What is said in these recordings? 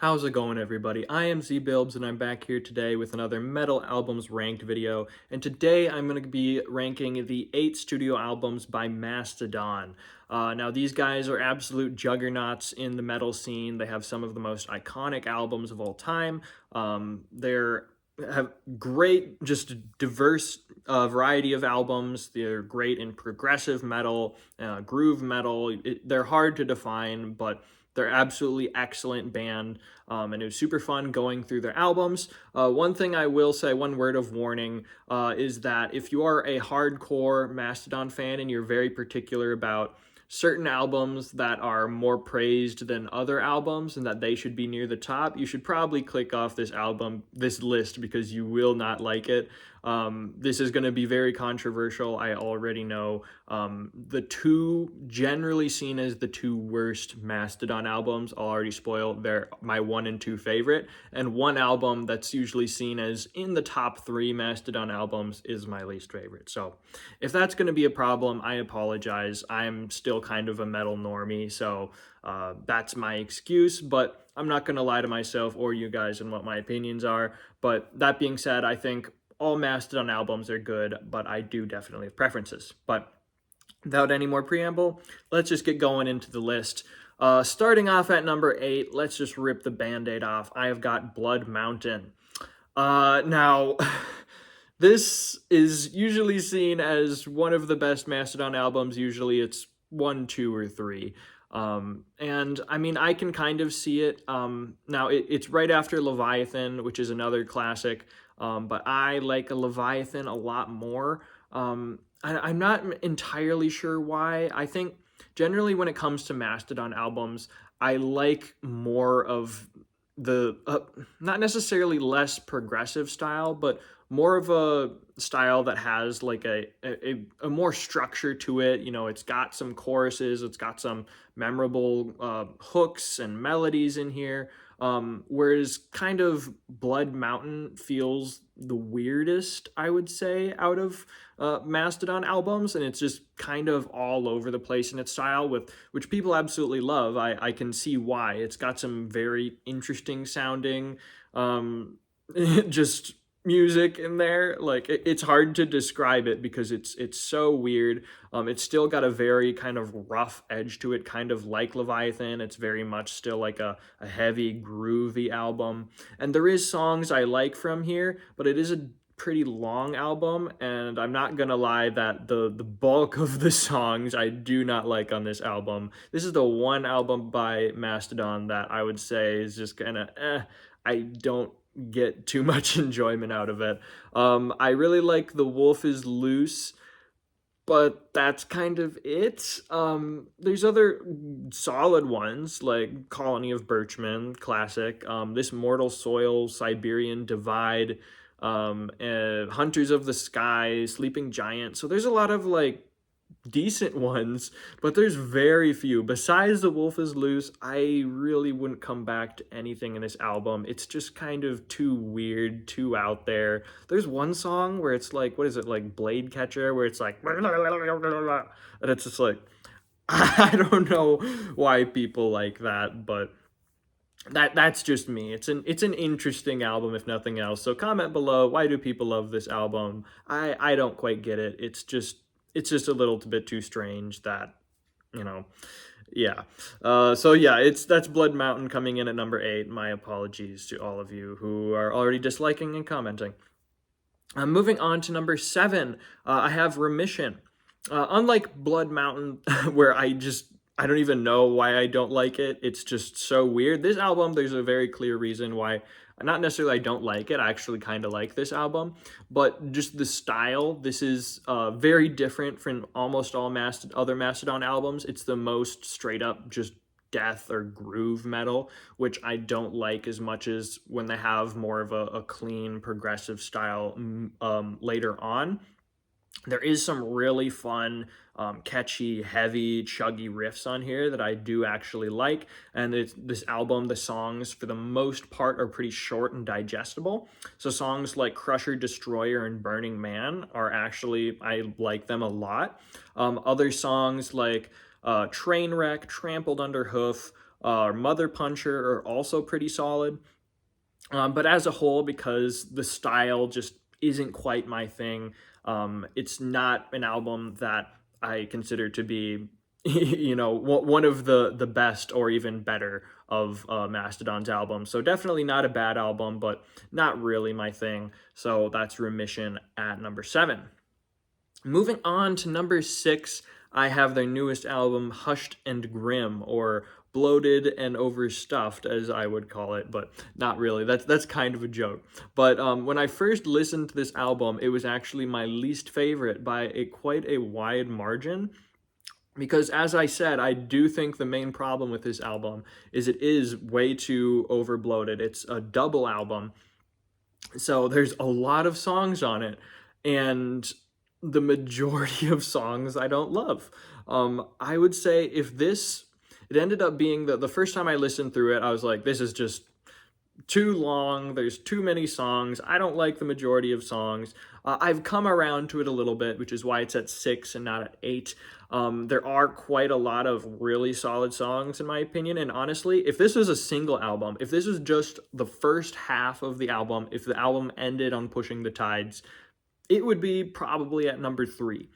How's it going, everybody? I am ZBilbs, and I'm back here today with another Metal Albums Ranked video. And today I'm going to be ranking the 8 studio albums by Mastodon. Now, these guys are absolute juggernauts in the metal scene. They have some of the most iconic albums of all time. They're have great, just diverse variety of albums. They're great in progressive metal, groove metal. They're hard to define, but they're absolutely excellent band, and it was super fun going through their albums. One thing I will say, one word of warning, is that if you are a hardcore Mastodon fan and you're very particular about certain albums that are more praised than other albums and that they should be near the top, you should probably click off this list, because you will not like it. This is going to be very controversial. I already know. The two generally seen as the two worst Mastodon albums, I'll already spoil, they're my 1 and 2 favorite. And one album that's usually seen as in the top 3 Mastodon albums is my least favorite. So if that's going to be a problem, I apologize. I'm still kind of a metal normie, so that's my excuse, but I'm not going to lie to myself or you guys in what my opinions are. But that being said, I think all Mastodon albums are good, but I do definitely have preferences. But without any more preamble, let's just get going into the list. Starting off at number 8, let's just rip the Band-Aid off. I have got Blood Mountain. Now, this is usually seen as one of the best Mastodon albums. Usually it's 1, 2, or 3. And I mean, I can kind of see it. Now, it's right after Leviathan, which is another classic. But I like a Leviathan a lot more. I'm not entirely sure why. I think generally when it comes to Mastodon albums, I like more of the, not necessarily less progressive style, but more of a style that has like a more structure to it. You know, it's got some choruses, it's got some memorable hooks and melodies in here. Whereas kind of Blood Mountain feels the weirdest, I would say, out of Mastodon albums, and it's just kind of all over the place in its style, which people absolutely love. I can see why. It's got some very interesting sounding, just music in there. Like it's hard to describe it because it's so weird. It's still got a very kind of rough edge to it, kind of like Leviathan. It's very much still like a heavy, groovy album. And there is songs I like from here, but it is a pretty long album, and I'm not gonna lie that the bulk of the songs I do not like on this album. This is the one album by Mastodon that I would say is just kind of I don't get too much enjoyment out of it. I really like The Wolf is Loose, but that's kind of it. There's other solid ones like Colony of Birchmen, classic. This Mortal Soil, Siberian Divide, Hunters of the Sky, Sleeping Giant. So there's a lot of like decent ones, but there's very few. Besides The Wolf is Loose, I really wouldn't come back to anything in this album. It's just kind of too weird, too out there. There's one song where it's like, what is it, like Blade Catcher, where it's like, and it's just like, I don't know why people like that, but that's just me. It's an interesting album if nothing else. So comment below, why do people love this album? I don't quite get it. It's just a little bit too strange that, you know, yeah. So yeah, that's Blood Mountain coming in at number 8. My apologies to all of you who are already disliking and commenting. Moving on to number 7, I have Remission. Unlike Blood Mountain, where I don't even know why I don't like it. It's just so weird. This album, there's a very clear reason why. Not necessarily I don't like it. I actually kind of like this album, but just the style. This is very different from almost all other Mastodon albums. It's the most straight up just death or groove metal, which I don't like as much as when they have more of a clean progressive style later on. There is some really fun, catchy, heavy, chuggy riffs on here that I do actually like. And this album, the songs, for the most part, are pretty short and digestible. So songs like Crusher, Destroyer, and Burning Man are actually, I like them a lot. Other songs like Trainwreck, Trampled Under Hoof, Mother Puncher are also pretty solid. But as a whole, because the style just isn't quite my thing, it's not an album that I consider to be, one of the best or even better of Mastodon's albums. So definitely not a bad album, but not really my thing. So that's Remission at number 7. Moving on to number 6, I have their newest album, Hushed and Grim, or Bloated and Overstuffed, as I would call it, but not really. That's kind of a joke. But when I first listened to this album, it was actually my least favorite by quite a wide margin. Because as I said, I do think the main problem with this album is it is way too overbloated. It's a double album, so there's a lot of songs on it, and the majority of songs I don't love. I would say it ended up being the first time I listened through it, I was like, this is just too long. There's too many songs. I don't like the majority of songs. I've come around to it a little bit, which is why it's at 6 and not at 8. There are quite a lot of really solid songs, in my opinion. And honestly, if this was a single album, if this was just the first half of the album, if the album ended on Pushing the Tides, it would be probably at number 3.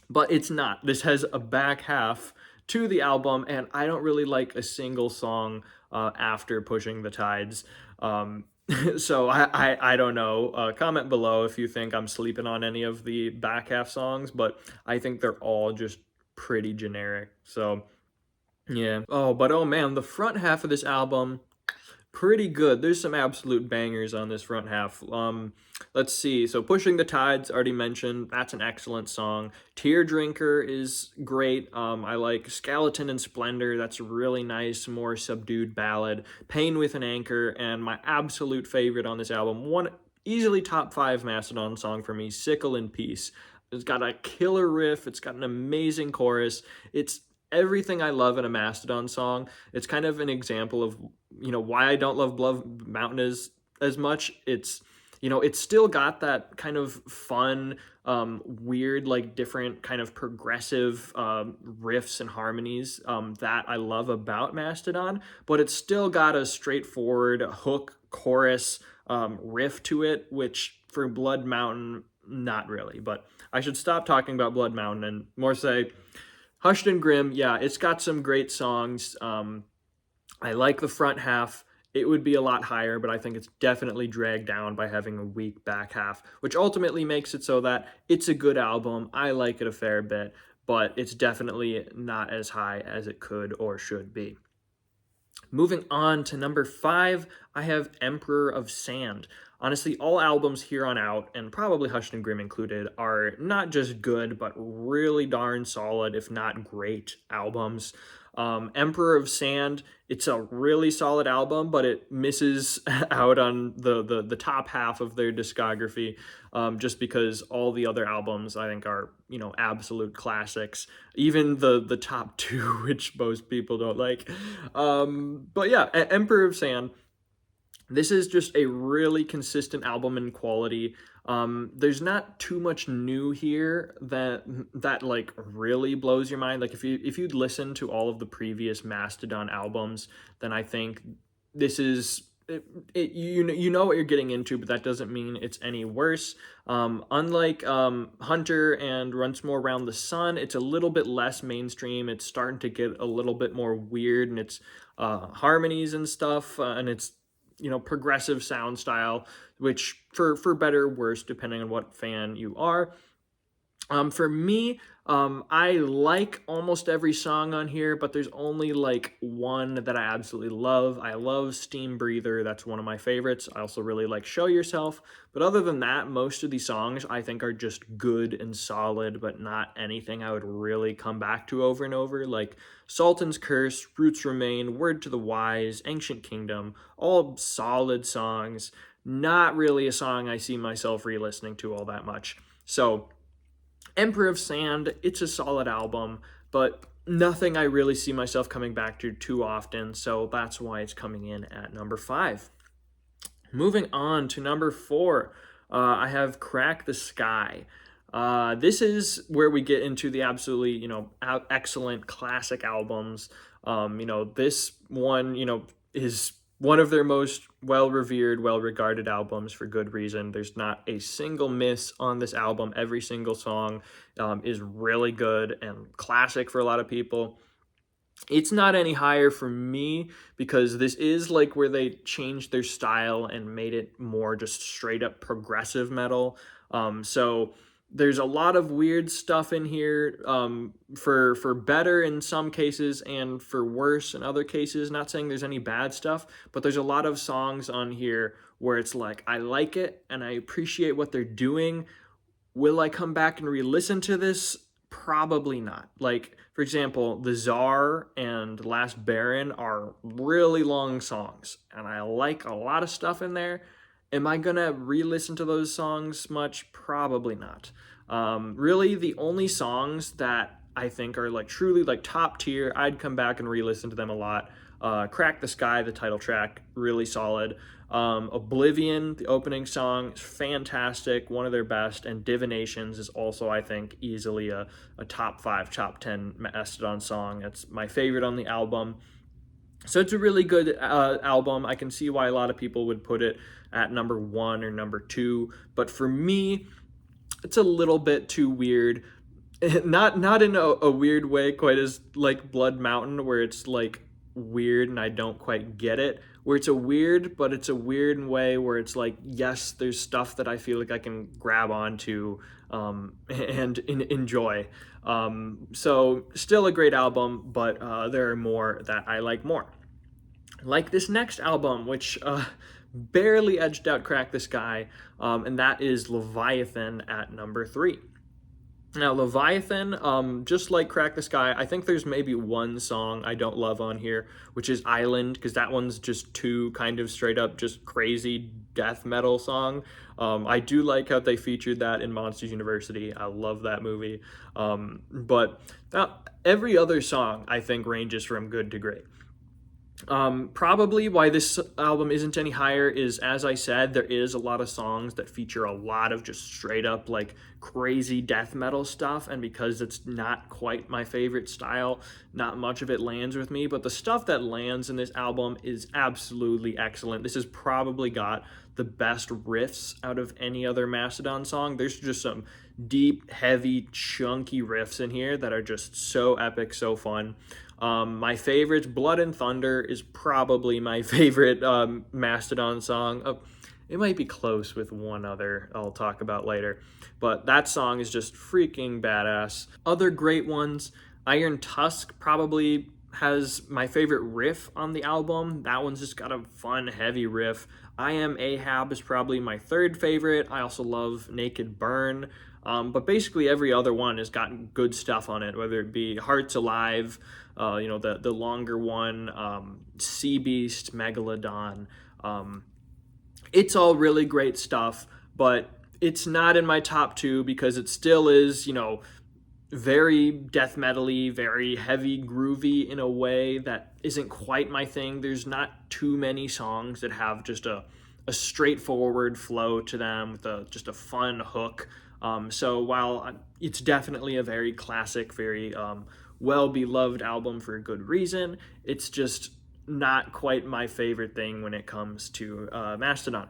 But it's not. This has a back half to the album, and I don't really like a single song after Pushing the Tides. So I don't know. Comment below if you think I'm sleeping on any of the back half songs, but I think they're all just pretty generic. So yeah. Oh man, the front half of this album, pretty good. There's some absolute bangers on this front half. Let's see. So Pushing the Tides, already mentioned. That's an excellent song. Tear Drinker is great. I like Skeleton and Splendor. That's a really nice, more subdued ballad. Pain with an Anchor, and my absolute favorite on this album, one easily top 5 Mastodon song for me, Sickle in Peace. It's got a killer riff. It's got an amazing chorus. It's everything I love in a Mastodon song. It's kind of an example of, why I don't love Blood Mountain as much. It's still got that kind of fun, weird, like different kind of progressive riffs and harmonies that I love about Mastodon, but it's still got a straightforward hook, chorus, riff to it, which for Blood Mountain, not really. But I should stop talking about Blood Mountain and more say Hushed and Grim. Yeah, it's got some great songs. I like the front half. It would be a lot higher, but I think it's definitely dragged down by having a weak back half, which ultimately makes it so that it's a good album. I like it a fair bit, but it's definitely not as high as it could or should be. Moving on to number 5, I have Emperor of Sand. Honestly, all albums here on out, and probably Hushed and Grim included, are not just good, but really darn solid, if not great albums. Emperor of Sand, it's a really solid album, but it misses out on the top half of their discography, just because all the other albums I think are, absolute classics. Even the top 2, which most people don't like. But yeah, Emperor of Sand, this is just a really consistent album in quality. There's not too much new here that like really blows your mind. Like if you'd listen to all of the previous Mastodon albums, then I think this is you know what you're getting into, but that doesn't mean it's any worse. Unlike Hunter and Once More Around the Sun, it's a little bit less mainstream. It's starting to get a little bit more weird in its harmonies and stuff, and it's progressive sound style, which for better or worse, depending on what fan you are. For me, I like almost every song on here, but there's only like one that I absolutely love. I love Steam Breather. That's one of my favorites. I also really like Show Yourself. But other than that, most of these songs I think are just good and solid, but not anything I would really come back to over and over. Like Sultan's Curse, Roots Remain, Word to the Wise, Ancient Kingdom, all solid songs. Not really a song I see myself re-listening to all that much. So Emperor of Sand, it's a solid album, but nothing I really see myself coming back to too often, so that's why it's coming in at number 5. Moving on to number 4, I have Crack the Skye. This is where we get into the absolutely, excellent classic albums. This one, is one of their most well-revered, well-regarded albums for good reason. There's not a single miss on this album. Every single song is really good and classic for a lot of people. It's not any higher for me because this is like where they changed their style and made it more just straight up progressive metal. So there's a lot of weird stuff in here, for better in some cases and for worse in other cases. Not saying there's any bad stuff, but there's a lot of songs on here where it's like I like it and I appreciate what they're doing. Will I come back and re-listen to this? Probably not. Like, for example, The Czar and Last Baron are really long songs, and I like a lot of stuff in there. Am I gonna re-listen to those songs much? Probably not. Really, the only songs that I think are like truly like top tier, I'd come back and re-listen to them a lot. Crack the Skye, the title track, really solid. Oblivion, the opening song, is fantastic, one of their best, and Divinations is also, I think, easily a top 5, top 10 Mastodon song. It's my favorite on the album. So it's a really good album. I can see why a lot of people would put it at number 1 or number 2, but for me, it's a little bit too weird. Not in a weird way, quite as like Blood Mountain, where it's like weird and I don't quite get it. Where it's a weird, but it's a weird way where it's like, yes, there's stuff that I feel like I can grab onto and enjoy. So still a great album, but there are more that I like more. Like this next album, which barely edged out Crack the Skye, and that is Leviathan at number 3. Now, Leviathan, just like Crack the Skye, I think there's maybe one song I don't love on here, which is Island, because that one's just too kind of straight up just crazy death metal song. I do like how they featured that in Monsters University. I love that movie. But every other song, I think, ranges from good to great. Probably why this album isn't any higher is, as I said, there is a lot of songs that feature a lot of just straight up like crazy death metal stuff, and because it's not quite my favorite style, not much of it lands with me, but the stuff that lands in this album is absolutely excellent. This has probably got the best riffs out of any other Mastodon song. There's just some deep, heavy, chunky riffs in here that are just so epic, so fun. My favorite, Blood and Thunder, is probably my favorite Mastodon song. It might be close with one other I'll talk about later, but that song is just freaking badass. Other great ones, Iron Tusk probably has my favorite riff on the album. That one's just got a fun, heavy riff. I Am Ahab is probably my third favorite. I also love Naked Burn. But basically every other one has gotten good stuff on it, whether it be Hearts Alive, the longer one, Sea Beast, Megalodon. It's all really great stuff, but it's not in my top 2 because it still is, very death metal-y, very heavy, groovy in a way that isn't quite my thing. There's not too many songs that have just a straightforward flow to them with just a fun hook. So while it's definitely a very classic, very well-beloved album for a good reason, it's just not quite my favorite thing when it comes to Mastodon.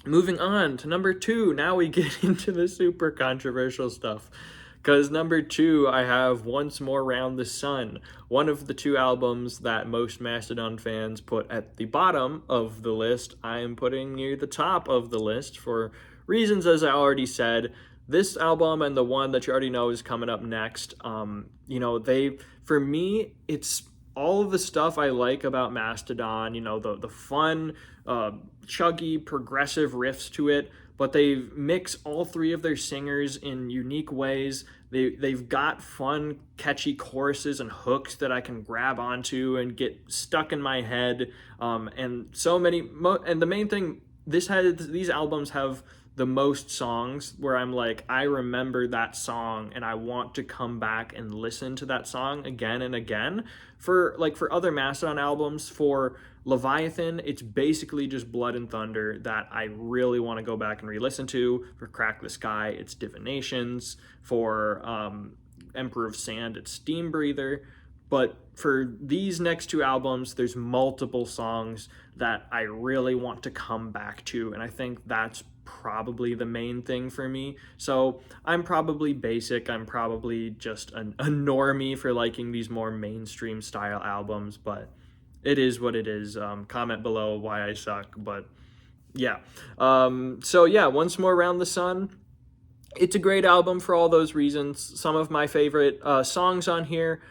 Moving on to number 2, now we get into the super controversial stuff. Because number 2, I have Once More Round the Sun, one of the 2 albums that most Mastodon fans put at the bottom of the list. I am putting near the top of the list for reasons, as I already said. This album and the one that you already know is coming up next. For me, it's all of the stuff I like about Mastodon, the fun, chuggy, progressive riffs to it, but they mix all 3 of their singers in unique ways. They've got fun, catchy choruses and hooks that I can grab onto and get stuck in my head. And the main thing, these albums have the most songs where I'm like, I remember that song and I want to come back and listen to that song again and again. For other Mastodon albums, for Leviathan, it's basically just Blood and Thunder that I really want to go back and re-listen to. For Crack the Skye, it's Divinations. For Emperor of Sand, it's Steam Breather. But for these next two albums, there's multiple songs that I really want to come back to, and I think that's probably the main thing for me. So I'm probably basic. I'm probably just a normie for liking these more mainstream style albums, but it is what it is. Comment below why I suck, but yeah. So yeah, Once More Around the Sun. It's a great album for all those reasons. Some of my favorite songs on here.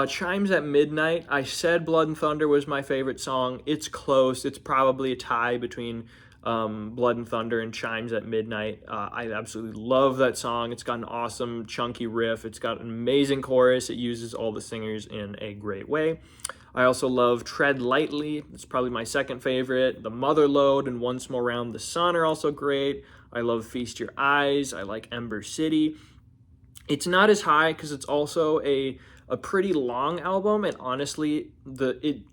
Chimes at Midnight. I said Blood and Thunder was my favorite song. It's close. It's probably a tie between Blood and Thunder and Chimes at Midnight. I absolutely love that song. It's got an awesome chunky riff. It's got an amazing chorus. It uses all the singers in a great way. I also love Tread Lightly. It's probably my second favorite. The Mother Lode and Once More Around the Sun are also great. I love Feast Your Eyes. I like Ember City. It's not as high because it's also a pretty long album, and honestly,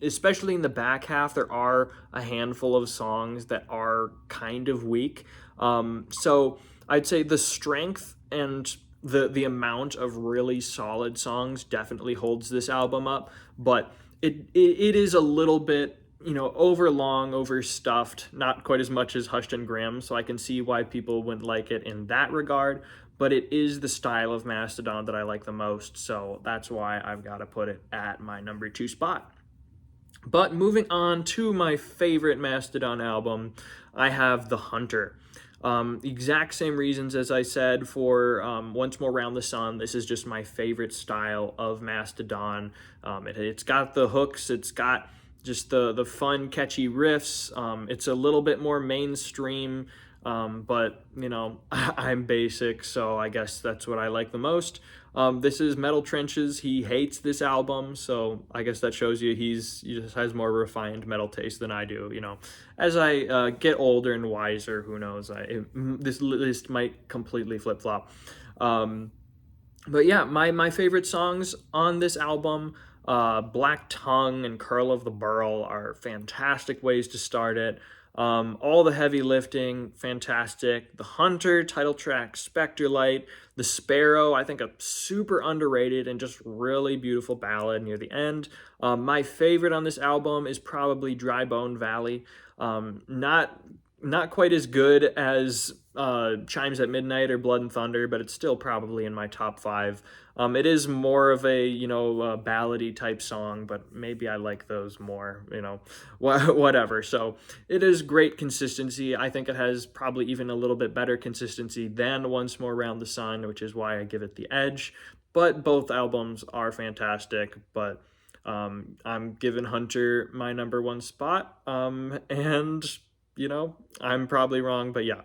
especially in the back half, there are a handful of songs that are kind of weak. So I'd say the strength and the amount of really solid songs definitely holds this album up, but it is a little bit, you know, overlong, overstuffed, not quite as much as Hushed and Grim, so I can see why people wouldn't like it in that regard, but it is the style of Mastodon that I like the most, so that's why I've got to put it at my number 2 spot. But moving on to my favorite Mastodon album, I have The Hunter. The exact same reasons as I said for Once More Around the Sun. This is just my favorite style of Mastodon. It's got the hooks, it's got just the fun, catchy riffs. It's a little bit more mainstream, but, you know, I'm basic, so I guess that's what I like the most. This is Metal Trenches. He hates this album, so I guess that shows you he just has more refined metal taste than I do. You know, as I get older and wiser, who knows? This list might completely flip flop. But yeah, my favorite songs on this album, Black Tongue and Curl of the Burl, are fantastic ways to start it. All the heavy lifting, fantastic. The Hunter, title track, Spectre Light. The Sparrow, I think a super underrated and just really beautiful ballad near the end. My favorite on this album is probably Dry Bone Valley. Not quite as good as Chimes at Midnight or Blood and Thunder, but it's still probably in my top 5. It is more of a, you know, ballady type song, but maybe I like those more, you know, whatever. So it is great consistency. I think it has probably even a little bit better consistency than Once More Around the Sun, which is why I give it the edge. But both albums are fantastic, but I'm giving Hunter my number 1 spot, and you know, I'm probably wrong, but yeah.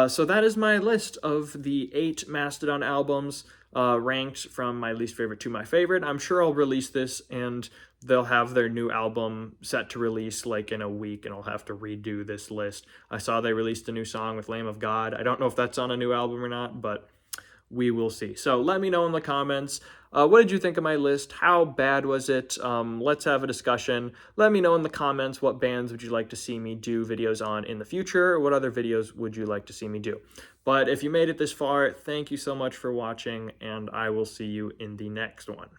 So that is my list of the 8 Mastodon albums, ranked from my least favorite to my favorite. I'm sure I'll release this and they'll have their new album set to release like in a week, and I'll have to redo this list. I saw they released a new song with Lamb of God. I don't know if that's on a new album or not, but we will see. So let me know in the comments. What did you think of my list? How bad was it? Let's have a discussion. Let me know in the comments what bands would you like to see me do videos on in the future, or what other videos would you like to see me do. But if you made it this far, thank you so much for watching, and I will see you in the next one.